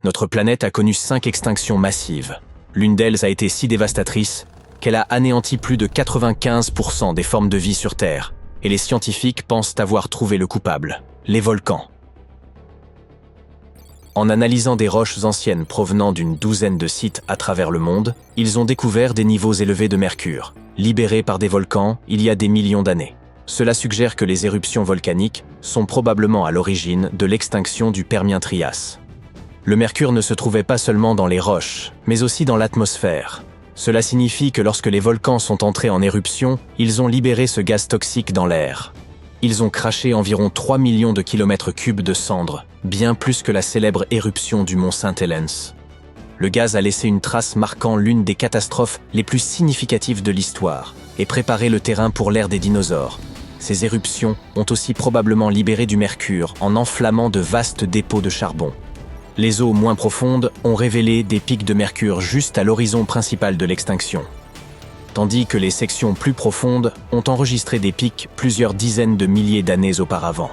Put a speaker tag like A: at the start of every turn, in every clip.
A: Notre planète a connu 5 extinctions massives. L'une d'elles a été si dévastatrice qu'elle a anéanti plus de 95% des formes de vie sur Terre, et les scientifiques pensent avoir trouvé le coupable, les volcans. En analysant des roches anciennes provenant d'une douzaine de sites à travers le monde, ils ont découvert des niveaux élevés de mercure, libérés par des volcans il y a des millions d'années. Cela suggère que les éruptions volcaniques sont probablement à l'origine de l'extinction du Permien-Trias. Le mercure ne se trouvait pas seulement dans les roches, mais aussi dans l'atmosphère. Cela signifie que lorsque les volcans sont entrés en éruption, ils ont libéré ce gaz toxique dans l'air. Ils ont craché environ 3 millions de kilomètres cubes de cendres, bien plus que la célèbre éruption du mont Saint-Helens. Le gaz a laissé une trace marquant l'une des catastrophes les plus significatives de l'histoire et préparé le terrain pour l'ère des dinosaures. Ces éruptions ont aussi probablement libéré du mercure en enflammant de vastes dépôts de charbon. Les eaux moins profondes ont révélé des pics de mercure juste à l'horizon principal de l'extinction, tandis que les sections plus profondes ont enregistré des pics plusieurs dizaines de milliers d'années auparavant.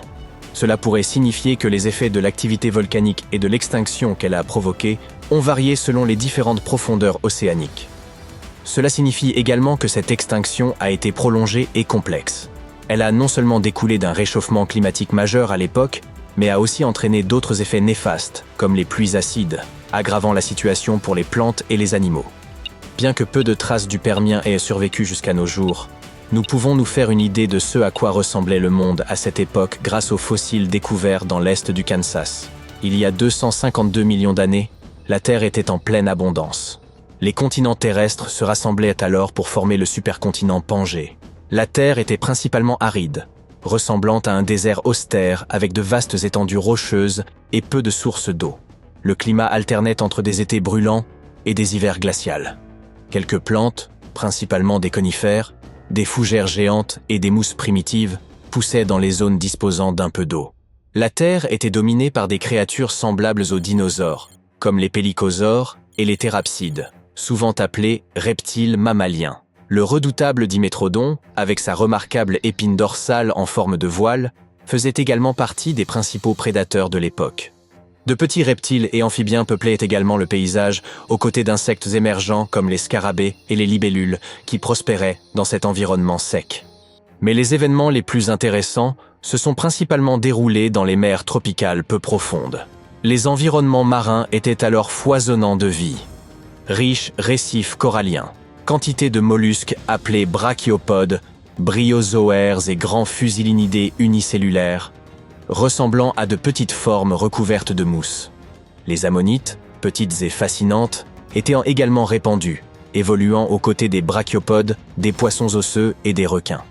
A: Cela pourrait signifier que les effets de l'activité volcanique et de l'extinction qu'elle a provoquée ont varié selon les différentes profondeurs océaniques. Cela signifie également que cette extinction a été prolongée et complexe. Elle a non seulement découlé d'un réchauffement climatique majeur à l'époque, mais a aussi entraîné d'autres effets néfastes, comme les pluies acides, aggravant la situation pour les plantes et les animaux. Bien que peu de traces du Permien aient survécu jusqu'à nos jours, nous pouvons nous faire une idée de ce à quoi ressemblait le monde à cette époque grâce aux fossiles découverts dans l'est du Kansas. Il y a 252 millions d'années, la Terre était en pleine abondance. Les continents terrestres se rassemblaient alors pour former le supercontinent Pangée. La Terre était principalement aride, ressemblant à un désert austère avec de vastes étendues rocheuses et peu de sources d'eau. Le climat alternait entre des étés brûlants et des hivers glacials. Quelques plantes, principalement des conifères, des fougères géantes et des mousses primitives, poussaient dans les zones disposant d'un peu d'eau. La Terre était dominée par des créatures semblables aux dinosaures, comme les pélycosaures et les thérapsides, souvent appelés reptiles mammaliens. Le redoutable dimétrodon, avec sa remarquable épine dorsale en forme de voile, faisait également partie des principaux prédateurs de l'époque. De petits reptiles et amphibiens peuplaient également le paysage, aux côtés d'insectes émergents comme les scarabées et les libellules, qui prospéraient dans cet environnement sec. Mais les événements les plus intéressants se sont principalement déroulés dans les mers tropicales peu profondes. Les environnements marins étaient alors foisonnants de vie. Riches récifs coralliens, quantité de mollusques appelés brachiopodes, bryozoaires et grands fusilinidés unicellulaires, ressemblant à de petites formes recouvertes de mousse. Les ammonites, petites et fascinantes, étaient également répandues, évoluant aux côtés des brachiopodes, des poissons osseux et des requins.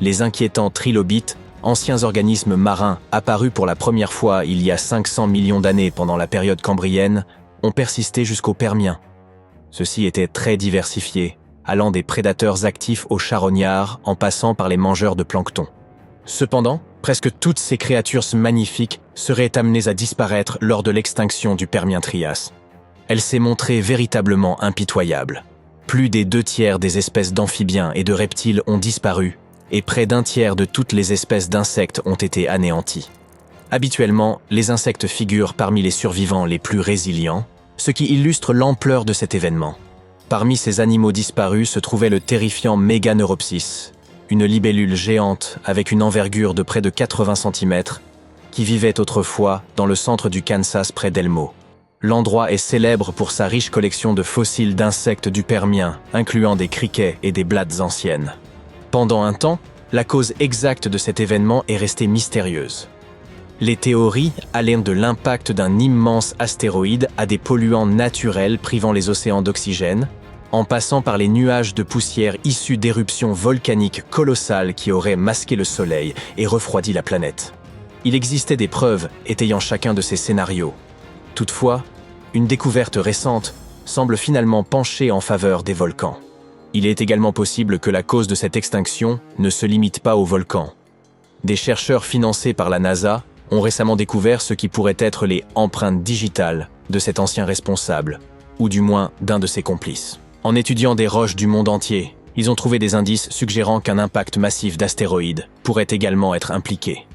A: Les inquiétants trilobites, anciens organismes marins apparus pour la première fois il y a 500 millions d'années pendant la période cambrienne, ont persisté jusqu'au Permien. Ceux-ci étaient très diversifiés, allant des prédateurs actifs aux charognards en passant par les mangeurs de plancton. Cependant, presque toutes ces créatures magnifiques seraient amenées à disparaître lors de l'extinction du Permien-Trias. Elle s'est montrée véritablement impitoyable. Plus des 2/3 des espèces d'amphibiens et de reptiles ont disparu, et près d'un tiers de toutes les espèces d'insectes ont été anéanties. Habituellement, les insectes figurent parmi les survivants les plus résilients, ce qui illustre l'ampleur de cet événement. Parmi ces animaux disparus se trouvait le terrifiant Meganeuropsis, une libellule géante avec une envergure de près de 80 cm, qui vivait autrefois dans le centre du Kansas près d'Elmo. L'endroit est célèbre pour sa riche collection de fossiles d'insectes du Permien, incluant des criquets et des blattes anciennes. Pendant un temps, la cause exacte de cet événement est restée mystérieuse. Les théories allaient de l'impact d'un immense astéroïde à des polluants naturels privant les océans d'oxygène, en passant par les nuages de poussière issus d'éruptions volcaniques colossales qui auraient masqué le Soleil et refroidi la planète. Il existait des preuves étayant chacun de ces scénarios. Toutefois, une découverte récente semble finalement pencher en faveur des volcans. Il est également possible que la cause de cette extinction ne se limite pas aux volcans. Des chercheurs financés par la NASA ont récemment découvert ce qui pourrait être les empreintes digitales de cet ancien responsable, ou du moins d'un de ses complices. En étudiant des roches du monde entier, ils ont trouvé des indices suggérant qu'un impact massif d'astéroïdes pourrait également être impliqué.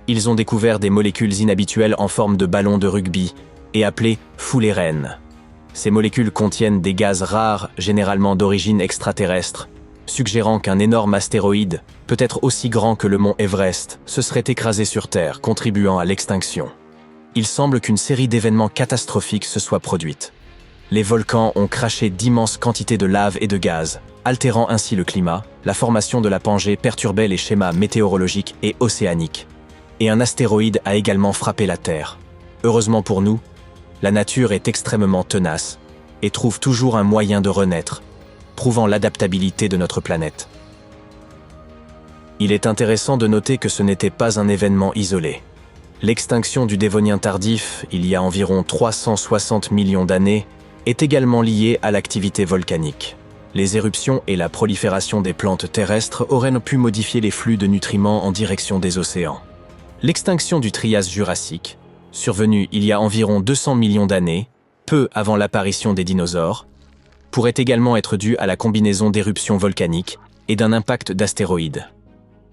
A: Ils ont découvert des molécules inhabituelles en forme de ballons de rugby, et appelées fullerènes. Ces molécules contiennent des gaz rares, généralement d'origine extraterrestre, suggérant qu'un énorme astéroïde, peut-être aussi grand que le mont Everest, se serait écrasé sur Terre, contribuant à l'extinction. Il semble qu'une série d'événements catastrophiques se soit produite. Les volcans ont craché d'immenses quantités de lave et de gaz, altérant ainsi le climat. La formation de la Pangée perturbait les schémas météorologiques et océaniques. Et un astéroïde a également frappé la Terre. Heureusement pour nous, la nature est extrêmement tenace et trouve toujours un moyen de renaître, prouvant l'adaptabilité de notre planète. Il est intéressant de noter que ce n'était pas un événement isolé. L'extinction du Dévonien tardif, il y a environ 360 millions d'années, est également liée à l'activité volcanique. Les éruptions et la prolifération des plantes terrestres auraient pu modifier les flux de nutriments en direction des océans. L'extinction du Trias jurassique, survenue il y a environ 200 millions d'années, peu avant l'apparition des dinosaures, pourrait également être due à la combinaison d'éruptions volcaniques et d'un impact d'astéroïdes.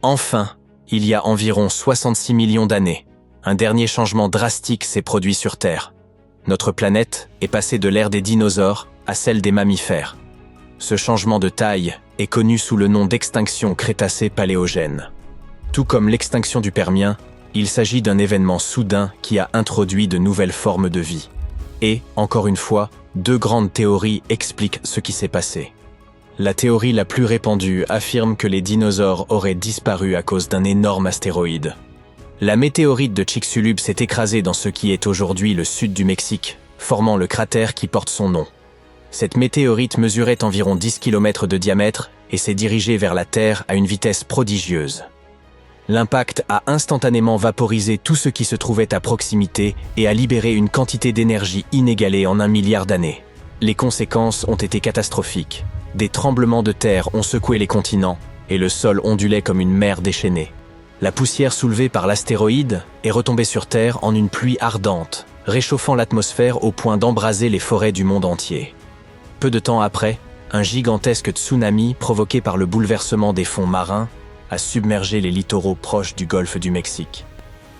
A: Enfin, il y a environ 66 millions d'années, un dernier changement drastique s'est produit sur Terre. Notre planète est passée de l'ère des dinosaures à celle des mammifères. Ce changement de taille est connu sous le nom d'extinction crétacé-paléogène. Tout comme l'extinction du Permien, il s'agit d'un événement soudain qui a introduit de nouvelles formes de vie. Et, encore une fois, deux grandes théories expliquent ce qui s'est passé. La théorie la plus répandue affirme que les dinosaures auraient disparu à cause d'un énorme astéroïde. La météorite de Chicxulub s'est écrasée dans ce qui est aujourd'hui le sud du Mexique, formant le cratère qui porte son nom. Cette météorite mesurait environ 10 km de diamètre et s'est dirigée vers la Terre à une vitesse prodigieuse. L'impact a instantanément vaporisé tout ce qui se trouvait à proximité et a libéré une quantité d'énergie inégalée en 1 milliard d'années. Les conséquences ont été catastrophiques. Des tremblements de terre ont secoué les continents et le sol ondulait comme une mer déchaînée. La poussière soulevée par l'astéroïde est retombée sur Terre en une pluie ardente, réchauffant l'atmosphère au point d'embraser les forêts du monde entier. Peu de temps après, un gigantesque tsunami provoqué par le bouleversement des fonds marins a submergé les littoraux proches du golfe du Mexique.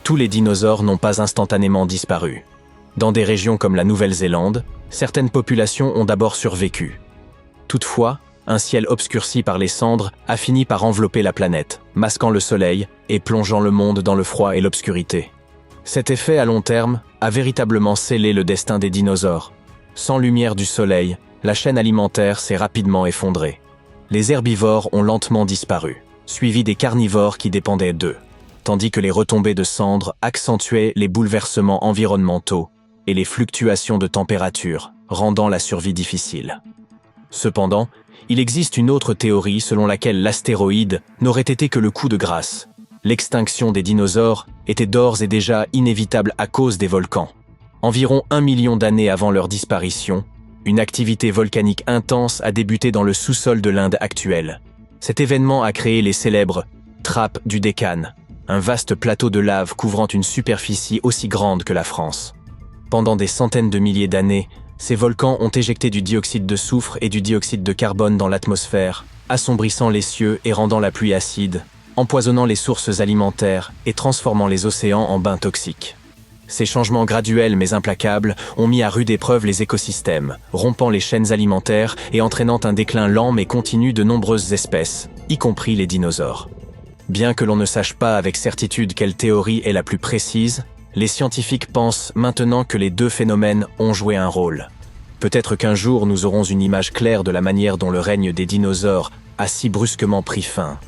A: Tous les dinosaures n'ont pas instantanément disparu. Dans des régions comme la Nouvelle-Zélande, certaines populations ont d'abord survécu. Toutefois, un ciel obscurci par les cendres a fini par envelopper la planète, masquant le soleil et plongeant le monde dans le froid et l'obscurité. Cet effet à long terme a véritablement scellé le destin des dinosaures. Sans lumière du soleil, la chaîne alimentaire s'est rapidement effondrée. Les herbivores ont lentement disparu, suivis des carnivores qui dépendaient d'eux, tandis que les retombées de cendres accentuaient les bouleversements environnementaux et les fluctuations de température, rendant la survie difficile. Cependant, il existe une autre théorie selon laquelle l'astéroïde n'aurait été que le coup de grâce. L'extinction des dinosaures était d'ores et déjà inévitable à cause des volcans. Environ 1 million d'années avant leur disparition, une activité volcanique intense a débuté dans le sous-sol de l'Inde actuelle. Cet événement a créé les célèbres trappes du Décan, un vaste plateau de lave couvrant une superficie aussi grande que la France. Pendant des centaines de milliers d'années, ces volcans ont éjecté du dioxyde de soufre et du dioxyde de carbone dans l'atmosphère, assombrissant les cieux et rendant la pluie acide, empoisonnant les sources alimentaires et transformant les océans en bains toxiques. Ces changements graduels mais implacables ont mis à rude épreuve les écosystèmes, rompant les chaînes alimentaires et entraînant un déclin lent mais continu de nombreuses espèces, y compris les dinosaures. Bien que l'on ne sache pas avec certitude quelle théorie est la plus précise, les scientifiques pensent maintenant que les deux phénomènes ont joué un rôle. Peut-être qu'un jour nous aurons une image claire de la manière dont le règne des dinosaures a si brusquement pris fin.